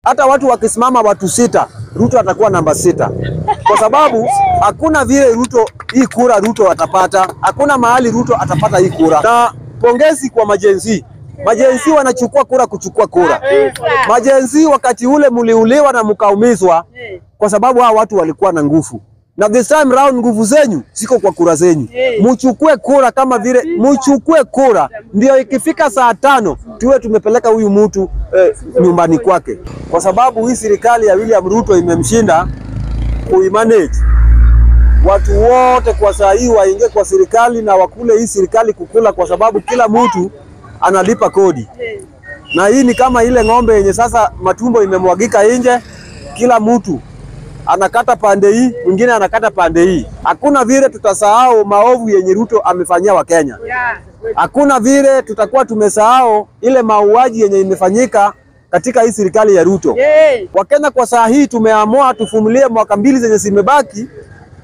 hata watu wakisimama watu 6, Ruto atakuwa namba 6. Kwa sababu hakuna vile hii kura Ruto atapata. Hakuna mahali Ruto atapata hii kura. Na pongezi kwa majenzi. Majenzi wanachukua kura kuchukua kura. Majenzi wakati ule muliuliwa na mkaumizwa kwa sababu hao watu walikuwa na nguvu. Na this time round nguvu zenyu siko kwa kura zenyu. Muchukue kura kama vile muchukue kura ndio ikifika saa 5 tuwe tumepeleka huyu mtu nyumbani kwake. Kwa sababu hii serikali ya William Ruto imemshinda kuimanage. Watu wote kwa saa hii waingie kwa serikali na wakule hii serikali kukula, kwa sababu kila mtu analipa kodi. Na hii ni kama ile ng'ombe yenye sasa matumbo imemwagika nje, kila mtu anakata pande hii, mwingine anakata pande hii. Hakuna vile tutasahau maovu yenye Ruto amefanyia Wakenya. Hakuna vile tutakuwa tumesahau ile mauaji yenye imefanyika katika hii serikali ya Ruto. Wakenya kwa saa hii tumeamua tufumilie mwaka 2 zenye zimebaki,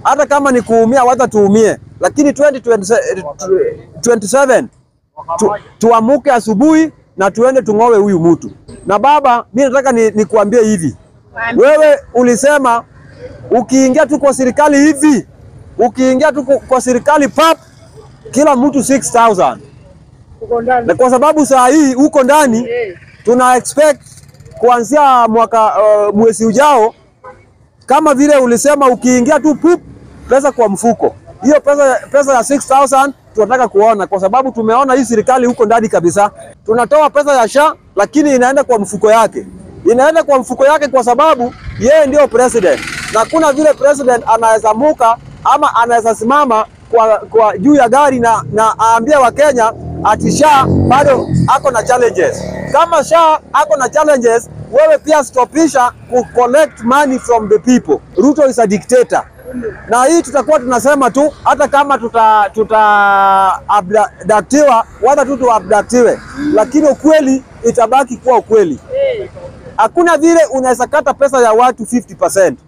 hata kama ni kuumia wacha tuumie, lakini 2027 tuamuke asubuhi na tuende tung'owe huyu mtu. Na baba, mimi nataka nikuambie hivi. Wewe ulisema ukiingia tu kwa serikali hivi, ukiingia tu kwa serikali pap, kila mtu 6,000. Na kwa sababu saa hii uko ndani, tuna expect kuanzia mwezi ujao, kama vile ulisema ukiingia tu pup, pesa kwa mfuko. Hiyo pesa ya 6,000 tunataka kuona, kwa sababu tumeona hii serikali huko ndani kabisa. Tunatoa pesa ya SHA lakini inaenda kwa mfuko yake. Inaenda kwa mfuko yake kwa sababu yeye ndio president. Na kuna vile president anaweza muka ama anaweza simama kwa juu ya gari na aambia Wakenya ati SHA bado ako na challenges. Kama SHA ako na challenges, wewe pia stopisha ku collect money from the people. Ruto is a dictator. Na hii tutakuwa tunasema tu, hata kama abductiwa, wala abductiwe, lakini ukweli itabaki kuwa ukweli. Hakuna vile unaweza kata pesa ya watu 50%.